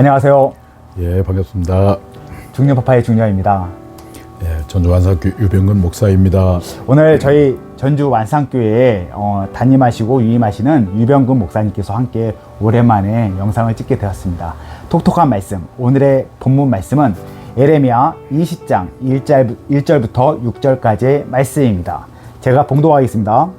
안녕하세요. 예, 반갑습니다. 중년파파의 중년입니다. 예, 전주완상교 유병근 목사입니다. 오늘 저희 전주 완상교회에 담임하시고 유임하시는 유병근 목사님께서 함께 오랜만에 영상을 찍게 되었습니다. 톡톡한 말씀, 오늘의 본문 말씀은 예레미야 20장 1절부터 6절까지의 말씀입니다. 제가 봉독하겠습니다.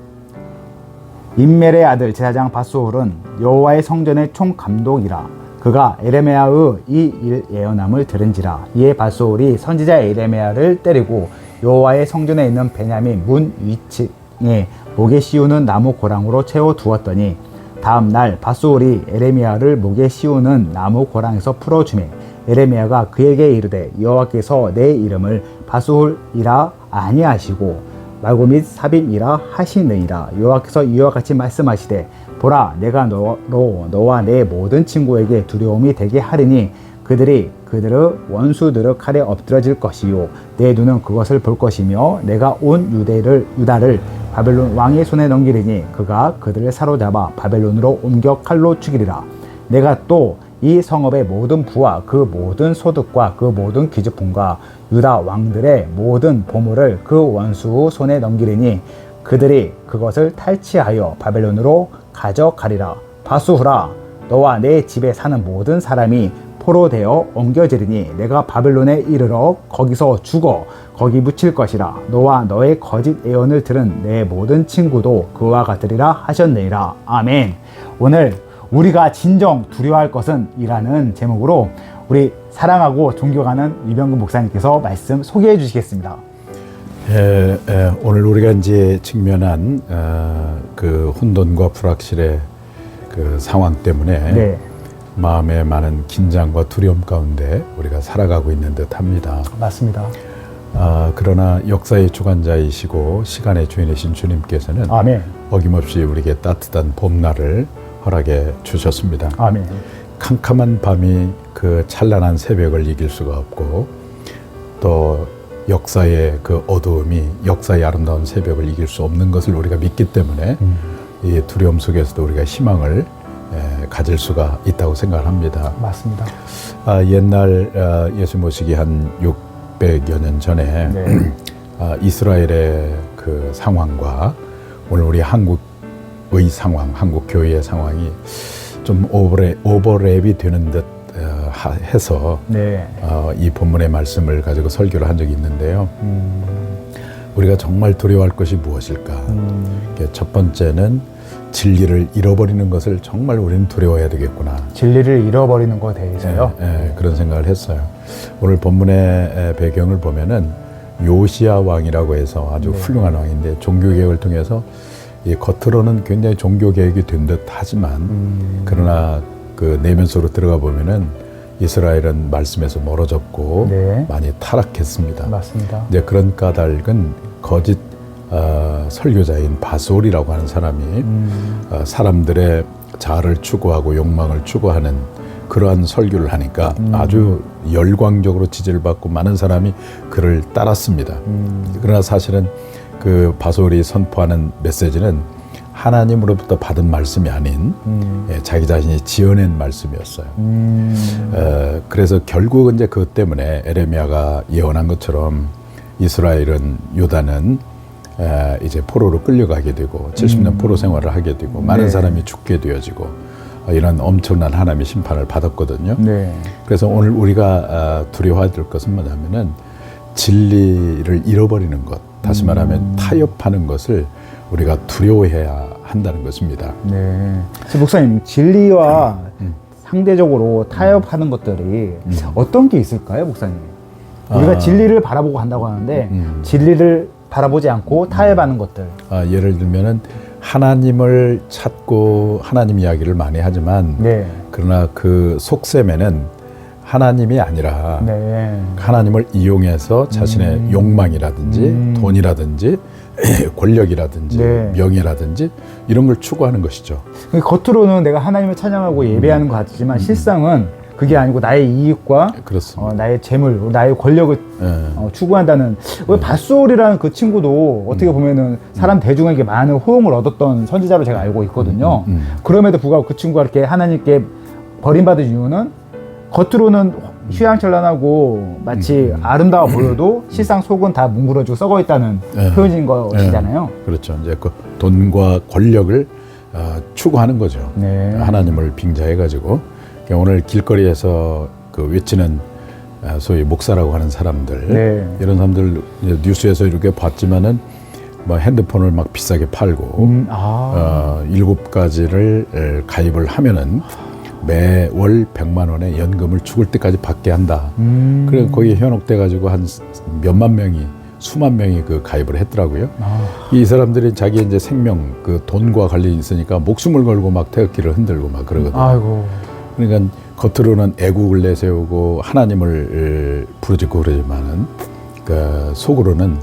임멜의 아들 제사장 밧소홀은 여호와의 성전의 총감독이라. 그가 예레미야의 이 일 예언함을 들은지라. 이에 밧소홀이 선지자 예레미야를 때리고 여호와의 성전에 있는 베냐민 문 위층에 목에 씌우는 나무 고랑으로 채워 두었더니 다음 날 밧소홀이 예레미야를 목에 씌우는 나무 고랑에서 풀어주매 예레미야가 그에게 이르되 여호와께서 내 이름을 밧소홀이라 아니하시고 말고 및 삽입이라 하시느니라. 여호와께서 이와 같이 말씀하시되 보라, 내가 너와 내 모든 친구에게 두려움이 되게 하리니 그들의 원수들의 칼에 엎드러질 것이요 내 눈은 그것을 볼 것이며 내가 온 유다를 바벨론 왕의 손에 넘기리니 그가 그들을 사로잡아 바벨론으로 옮겨 칼로 죽이리라. 내가 또 이 성읍의 모든 부와 그 모든 소득과 그 모든 귀족품과 유다 왕들의 모든 보물을 그 원수 손에 넘기리니 그들이 그것을 탈취하여 바벨론으로 가져가리라. 밧소홀아, 너와 내 집에 사는 모든 사람이 포로되어 옮겨지리니 내가 바벨론에 이르러 거기서 죽어 거기 묻힐 것이라. 너와 너의 거짓 예언을 들은 내 모든 친구도 그와 같으리라 하셨느니라. 아멘. 오늘 우리가 진정 두려워할 것은 이라는 제목으로 우리 사랑하고 존경하는 유병근 목사님께서 말씀 소개해 주시겠습니다. 오늘 우리가 이제 직면한 그 혼돈과 불확실의 그 상황 때문에 마음에 많은 긴장과 두려움 가운데 우리가 살아가고 있는 듯합니다. 맞습니다. 그러나 역사의 주관자이시고 시간의 주인이신 주님께서는 아멘. 어김없이 우리에게 따뜻한 봄날을 허락해 주셨습니다. 아멘. 캄캄한 밤이 그 찬란한 새벽을 이길 수가 없고 또 역사의 그 어두움이 역사의 아름다운 새벽을 이길 수 없는 것을 우리가 믿기 때문에 이 두려움 속에서도 우리가 희망을 가질 수가 있다고 생각을 합니다. 맞습니다. 옛날 예수 모시기 한 600여 년 전에 이스라엘의 그 상황과 오늘 우리 한국의 상황, 한국 교회의 상황이 좀 오버랩이 되는 듯 해서 이 본문의 말씀을 가지고 설교를 한 적이 있는데요. 우리가 정말 두려워할 것이 무엇일까? 첫 번째는 진리를 잃어버리는 것을 정말 우리는 두려워해야 되겠구나. 진리를 잃어버리는 것에 대해서요? 그런 생각을 했어요. 오늘 본문의 배경을 보면은 요시야 왕이라고 해서 아주 훌륭한 왕인데 종교개혁을 통해서 이 겉으로는 굉장히 종교개혁이 된 듯 하지만 그러나 그 내면 속으로 들어가 보면은 이스라엘은 말씀에서 멀어졌고 많이 타락했습니다. 맞습니다. 이제 그런 까닭은 거짓 설교자인 밧소홀이라고 하는 사람이 사람들의 자아를 추구하고 욕망을 추구하는 그러한 설교를 하니까 아주 열광적으로 지지를 받고 많은 사람이 그를 따랐습니다. 그러나 사실은 그 밧소홀이 선포하는 메시지는 하나님으로부터 받은 말씀이 아닌 자기 자신이 지어낸 말씀이었어요. 그래서 결국은 이제 그것 때문에 예레미야가 예언한 것처럼 이스라엘은 유다는 이제 포로로 끌려가게 되고 70년 포로 생활을 하게 되고 많은 사람이 죽게 되어지고 이런 엄청난 하나님의 심판을 받았거든요. 그래서 오늘 우리가 두려워해야 될 것은 뭐냐면은 진리를 잃어버리는 것, 다시 말하면 타협하는 것을 우리가 두려워해야 한다는 것입니다. 목사님, 진리와 상대적으로 타협하는 것들이 어떤 게 있을까요, 목사님? 우리가 진리를 바라보고 한다고 하는데 진리를 바라보지 않고 타협하는 것들. 예를 들면은 하나님을 찾고 하나님 이야기를 많이 하지만 그러나 그 속셈에는 하나님이 아니라 하나님을 이용해서 자신의 욕망이라든지 돈이라든지 권력이라든지 명예라든지 이런 걸 추구하는 것이죠. 겉으로는 내가 하나님을 찬양하고 예배하는 것 같지만 실상은 그게 아니고 나의 이익과 나의 재물, 나의 권력을 추구한다는. 밧소홀이라는 그 친구도 어떻게 보면은 사람 대중에게 많은 호응을 얻었던 선지자로 제가 알고 있거든요. 그럼에도 불구하고 그 친구가 이렇게 하나님께 버림받은 이유는 겉으로는 휘황찬란하고 마치 아름다워 보여도 실상 속은 다 뭉그러지고 썩어 있다는 표현인 것이잖아요. 그렇죠. 이제 그 돈과 권력을 추구하는 거죠. 네. 하나님을 빙자해가지고 오늘 길거리에서 그 외치는 소위 목사라고 하는 사람들, 네. 이런 사람들 뉴스에서 이렇게 봤지만은 뭐 핸드폰을 막 비싸게 팔고 7가지를 가입을 하면은 매월 100만 원의 연금을 죽을 때까지 받게 한다. 그래서 거기에 현혹돼 가지고 한 몇만 명이, 수만 명이 그 가입을 했더라고요. 이 사람들이 자기 이제 생명, 그 돈과 관련이 있으니까 목숨을 걸고 막 태극기를 흔들고 막 그러거든요. 아이고. 그러니까 겉으로는 애국을 내세우고 하나님을 부르짖고 그러지만은 그 속으로는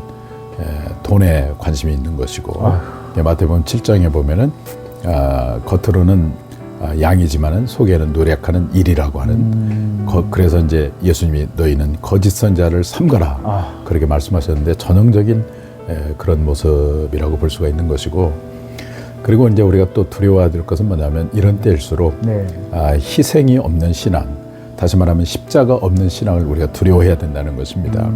돈에 관심이 있는 것이고, 마태복음 7장에 보면은 겉으로는 양이지만은 속에는 노력하는 일이라고 하는 그래서 이제 예수님이 너희는 거짓 선자를 삼가라 그렇게 말씀하셨는데 전형적인 그런 모습이라고 볼 수가 있는 것이고, 그리고 이제 우리가 또 두려워해야 될 것은 뭐냐면 이런 때일수록 네. 희생이 없는 신앙, 다시 말하면 십자가 없는 신앙을 우리가 두려워해야 된다는 것입니다.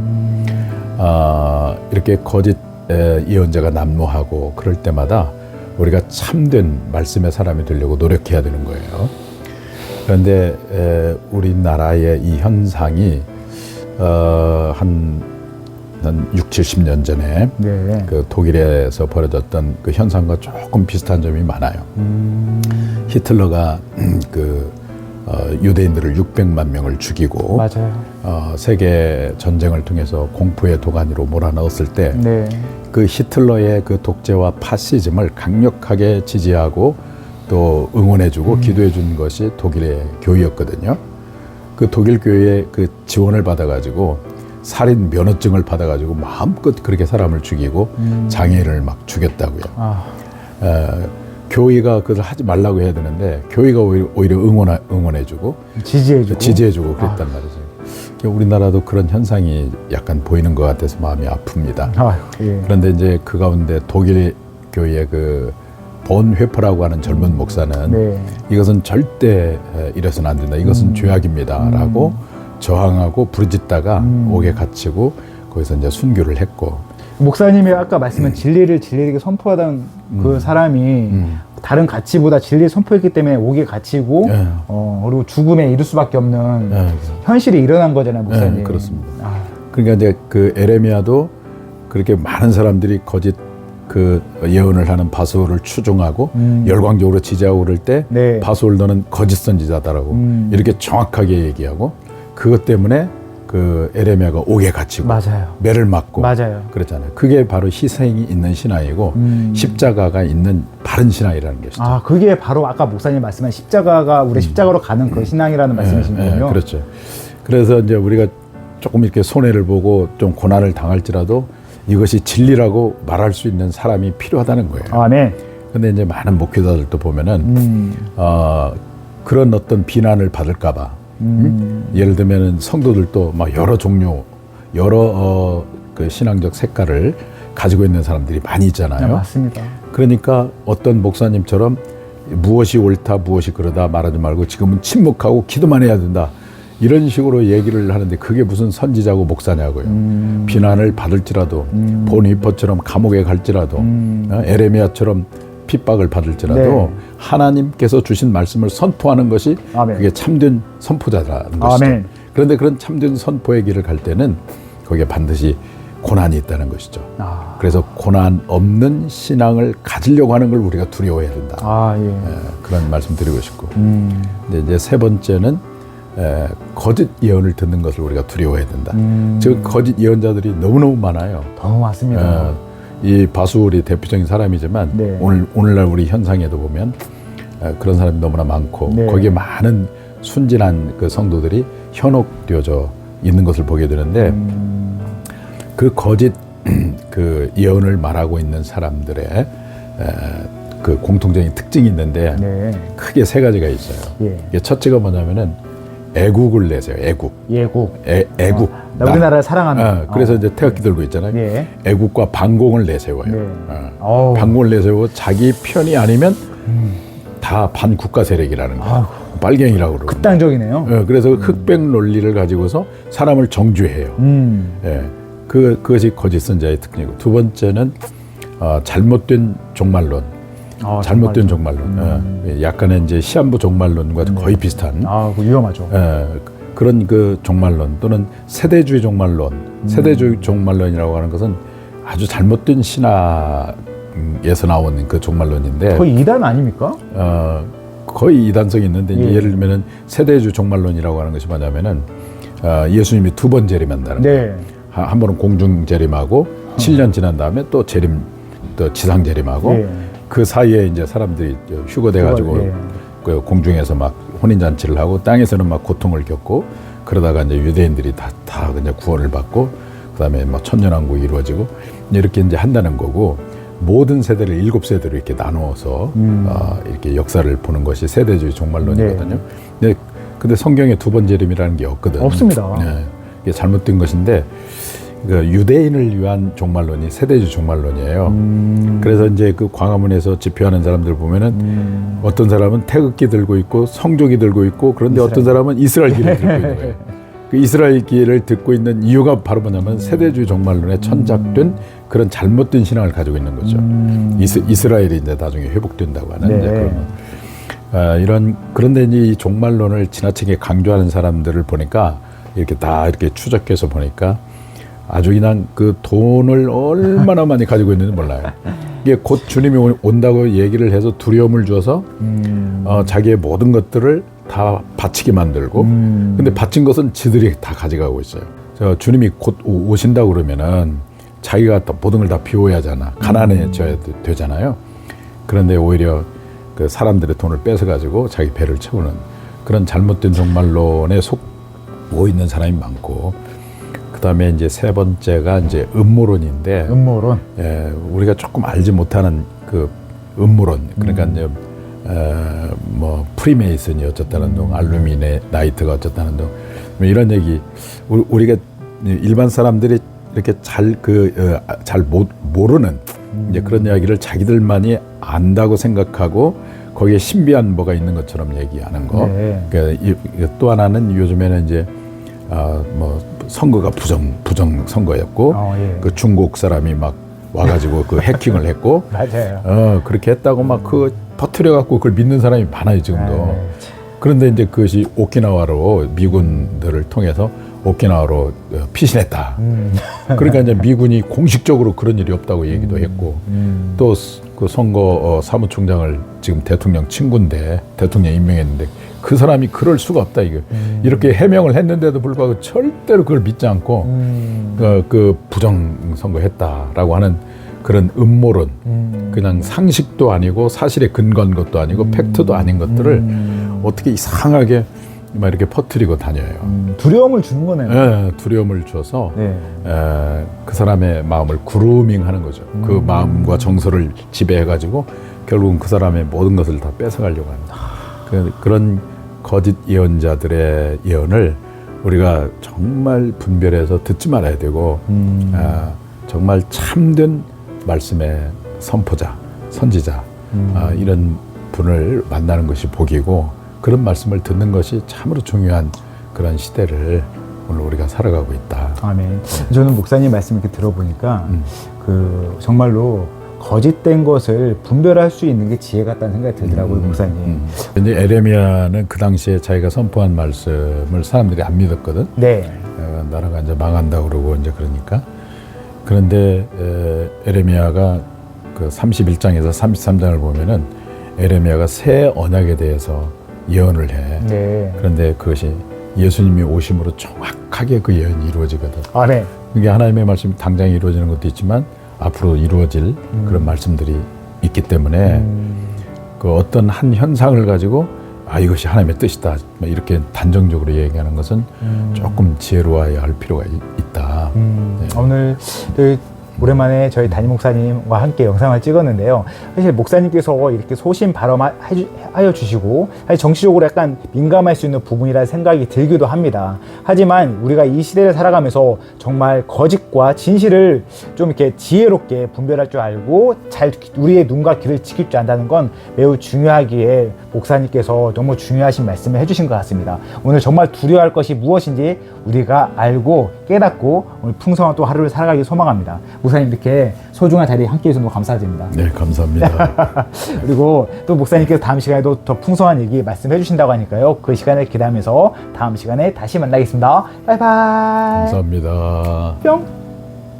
이렇게 거짓 예언자가 난무하고 그럴 때마다 우리가 참된 말씀의 사람이 되려고 노력해야 되는 거예요. 그런데 우리나라의 이 현상이 한 6, 70년 전에 네. 그 독일에서 벌어졌던 그 현상과 조금 비슷한 점이 많아요. 히틀러가 그 유대인들을 600만 명을 죽이고 맞아요. 세계 전쟁을 통해서 공포의 도가니로 몰아넣었을 때 네. 그 히틀러의 그 독재와 파시즘을 강력하게 지지하고 또 응원해주고 기도해준 것이 독일의 교회였거든요. 그 독일 교회의 그 지원을 받아가지고 살인 면허증을 받아가지고 마음껏 그렇게 사람을 죽이고 장애인을 막 죽였다고요. 교회가 그걸 하지 말라고 해야 되는데 교회가 오히려 응원해주고 지지해주고 그랬단 말이죠. 우리나라도 그런 현상이 약간 보이는 것 같아서 마음이 아픕니다. 예. 그런데 이제 그 가운데 독일 교회의 그 본회퍼라고 하는 젊은 목사는 네. 이것은 절대 이래서는 안 된다. 이것은 죄악입니다라고 저항하고 부르짖다가 옥에 갇히고 거기서 이제 순교를 했고, 목사님이 아까 말씀한 진리를 선포하던 그 사람이 다른 가치보다 진리를 선포했기 때문에 옥에 갇히고 그리고 죽음에 이를 수밖에 없는 현실이 일어난 거잖아요, 목사님. 그렇습니다. 그러니까 이제 그 에레미야도 그렇게 많은 사람들이 거짓 그 예언을 하는 바스올을 추종하고 열광적으로 지지하고 그럴 때 네. 바스올 너는 거짓 선지자다라고 이렇게 정확하게 얘기하고, 그것 때문에 그 에레미야가 옥에 갇히고 맞아요. 매를 맞고 맞아요. 그렇잖아요. 그게 바로 희생이 있는 신앙이고 십자가가 있는 바른 신앙이라는 것이죠. 그게 바로 아까 목사님 말씀한 십자가가 우리 십자가로 가는 그 신앙이라는 말씀이신군요. 그렇죠. 그래서 이제 우리가 조금 이렇게 손해를 보고 좀 고난을 당할지라도 이것이 진리라고 말할 수 있는 사람이 필요하다는 거예요. 네. 근데 이제 많은 목회자들도 보면은 그런 어떤 비난을 받을까봐 예를 들면은 성도들도 막 여러 종류, 여러 그 신앙적 색깔을 가지고 있는 사람들이 많이 있잖아요. 네, 맞습니다. 그러니까 어떤 목사님처럼 무엇이 옳다, 무엇이 그러다 말하지 말고 지금은 침묵하고 기도만 해야 된다. 이런 식으로 얘기를 하는데 그게 무슨 선지자고 목사냐고요. 비난을 받을지라도 본위퍼처럼 감옥에 갈지라도 에레미야처럼 핍박을 받을지라도 네. 하나님께서 주신 말씀을 선포하는 것이 아멘. 그게 참된 선포자라는 것이죠. 아멘. 그런데 그런 참된 선포의 길을 갈 때는 거기에 반드시 고난이 있다는 것이죠. 그래서 고난 없는 신앙을 가지려고 하는 걸 우리가 두려워해야 된다. 예. 그런 말씀 드리고 싶고. 근데 이제 세 번째는 거짓 예언을 듣는 것을 우리가 두려워해야 된다. 즉 거짓 예언자들이 너무너무 많아요. 너무 많습니다. 이 바수올이 대표적인 사람이지만 네. 오늘날 우리 현상에도 보면 그런 사람이 너무나 많고 네. 거기에 많은 순진한 그 성도들이 현혹되어져 있는 것을 보게 되는데 그 거짓 그 예언을 말하고 있는 사람들의 그 공통적인 특징이 있는데 네. 크게 세 가지가 있어요. 예. 이게 첫째가 뭐냐면은 애국을 내세요. 애국. 애국. 우리나라를 사랑하는. 그래서 이제 태극기 들고 있잖아요. 예. 애국과 반공을 내세워요. 네. 반공을 내세우고 자기 편이 아니면 다 반국가 세력이라는 거예요. 빨갱이라고 그러고. 극단적이네요. 그래서 흑백 논리를 가지고서 사람을 정죄해요. 예, 그것이 거짓 선자의 특징이고, 두 번째는 잘못된 종말론. 잘못된 종말론. 예, 약간의 이제 시한부 종말론과 거의 비슷한. 그거 위험하죠. 예, 그런 그 종말론 또는 세대주의 종말론. 세대주의 종말론이라고 하는 것은 아주 잘못된 신화에서 나오는 그 종말론인데. 거의 이단 아닙니까? 거의 이단성이 있는데, 이제 예. 예를 들면은 세대주의 종말론이라고 하는 것이 뭐냐면은 예수님이 두 번 재림한다는 거예요. 네. 한 번은 공중 재림하고 7년 지난 다음에 또 재림, 또 지상 재림하고 예. 그 사이에 이제 사람들이 휴거돼 가지고 예. 그 공중에서 막 혼인 잔치를 하고 땅에서는 막 고통을 겪고, 그러다가 이제 유대인들이 다 그냥 구원을 받고, 그다음에 막 천년왕국이 이루어지고 이렇게 이제 한다는 거고, 모든 세대를 7세대로 이렇게 나누어서 이렇게 역사를 보는 것이 세대주의 종말론이거든요. 네. 근데 성경에 두 번 재림이라는 게 없거든. 없습니다. 네. 이게 잘못된 것인데, 그 유대인을 위한 종말론이 세대주의 종말론이에요. 그래서 이제 그 광화문에서 집회하는 사람들 보면은 어떤 사람은 태극기 들고 있고 성조기 들고 있고, 그런데 어떤 사람은 이스라엘기를 들고 있는 거예요. 그 이스라엘기를 듣고 있는 이유가 바로 뭐냐면 세대주의 종말론에 천작된 그런 잘못된 신앙을 가지고 있는 거죠. 이스라엘이 이제 나중에 회복된다고 하는 네. 이제 그런 그런데 이제 이 종말론을 지나치게 강조하는 사람들을 보니까 이렇게 다 이렇게 추적해서 보니까 아주 그냥 그 돈을 얼마나 많이 가지고 있는지 몰라요. 이게 곧 주님이 온다고 얘기를 해서 두려움을 줘서 자기의 모든 것들을 다 바치게 만들고, 근데 바친 것은 지들이 다 가져가고 있어요. 주님이 곧 오신다고 그러면은 자기가 모든 걸 다 비워야 하잖아. 가난해져야 되잖아요. 그런데 오히려 그 사람들의 돈을 뺏어가지고 자기 배를 채우는 그런 잘못된 종말론에 속고 있는 사람이 많고, 그다음에 이제 세 번째가 이제 음모론인데, 음모론. 예, 우리가 조금 알지 못하는 그 음모론, 그러니까 이제 뭐 프리메이슨이 어쨌다는 둥, 알루미나이트가 어쨌다는 둥, 뭐 이런 얘기, 우리가 일반 사람들이 이렇게 잘 모르는 이제 그런 이야기를 자기들만이 안다고 생각하고 거기에 신비한 뭐가 있는 것처럼 얘기하는 거. 네. 그러니까 또 하나는 요즘에는 이제 뭐 선거가 부정 선거였고, 예. 그 중국 사람이 막 와가지고 그 해킹을 했고, 맞아요. 그렇게 했다고 막 그 퍼뜨려 갖고 그걸 믿는 사람이 많아요 지금도. 네. 그런데 이제 그것이 오키나와로 미군들을 통해서 오키나와로 피신했다. 그러니까 이제 미군이 공식적으로 그런 일이 없다고 얘기도 했고, 또 그 선거 사무총장을 지금 대통령 친구인데 대통령 임명했는데 그 사람이 그럴 수가 없다 이거. 이렇게 해명을 했는데도 불구하고 절대로 그걸 믿지 않고 그 부정 선거했다라고 하는 그런 음모론, 그냥 상식도 아니고 사실에 근거한 것도 아니고 팩트도 아닌 것들을 어떻게 이상하게 막 이렇게 퍼뜨리고 다녀요. 두려움을 주는 거네요. 네, 두려움을 줘서 네. 그 사람의 마음을 그루밍하는 거죠. 그 마음과 정서를 지배해가지고 결국은 그 사람의 모든 것을 다 뺏어가려고 합니다. 그런 거짓 예언자들의 예언을 우리가 정말 분별해서 듣지 말아야 되고, 정말 참된 말씀의 선포자, 선지자, 이런 분을 만나는 것이 복이고, 그런 말씀을 듣는 것이 참으로 중요한 그런 시대를 오늘 우리가 살아가고 있다. 아멘. 저는 목사님 말씀 이렇게 들어보니까 그 정말로 거짓된 것을 분별할 수 있는 게 지혜 같다는 생각이 들더라고요, 목사님. 이제 에레미야는 그 당시에 자기가 선포한 말씀을 사람들이 안 믿었거든. 네. 나라가 이제 망한다고 그러고 이제 그러니까. 그런데 에레미야가 그 31장에서 33장을 보면은 에레미야가 새 언약에 대해서 예언을 해. 네. 그런데 그것이 예수님이 오심으로 정확하게 그 예언이 이루어지거든. 아, 네. 그게 하나님의 말씀이 당장 이루어지는 것도 있지만 앞으로 이루어질 그런 말씀들이 있기 때문에 그 어떤 한 현상을 가지고 이것이 하나님의 뜻이다 이렇게 단정적으로 얘기하는 것은 조금 지혜로워야 할 필요가 있다. 네. 오늘 오랜만에 저희 담임 목사님과 함께 영상을 찍었는데요. 사실 목사님께서 이렇게 소신 발언하여 주시고 사실 정치적으로 약간 민감할 수 있는 부분이라 생각이 들기도 합니다. 하지만 우리가 이 시대를 살아가면서 정말 거짓과 진실을 좀 이렇게 지혜롭게 분별할 줄 알고 잘 우리의 눈과 귀를 지킬 줄 안다는 건 매우 중요하기에 목사님께서 너무 중요하신 말씀을 해주신 것 같습니다. 오늘 정말 두려워할 것이 무엇인지 우리가 알고 깨닫고 오늘 풍성한 또 하루를 살아가길 소망합니다. 목사님 이렇게 소중한 자리에 함께 해주셔서 너무 감사드립니다. 네, 감사합니다. 그리고 또 목사님께서 다음 시간에도 더 풍성한 얘기 말씀해 주신다고 하니까요. 그 시간을 기대하면서 다음 시간에 다시 만나겠습니다. 바이바이. 감사합니다. 뿅.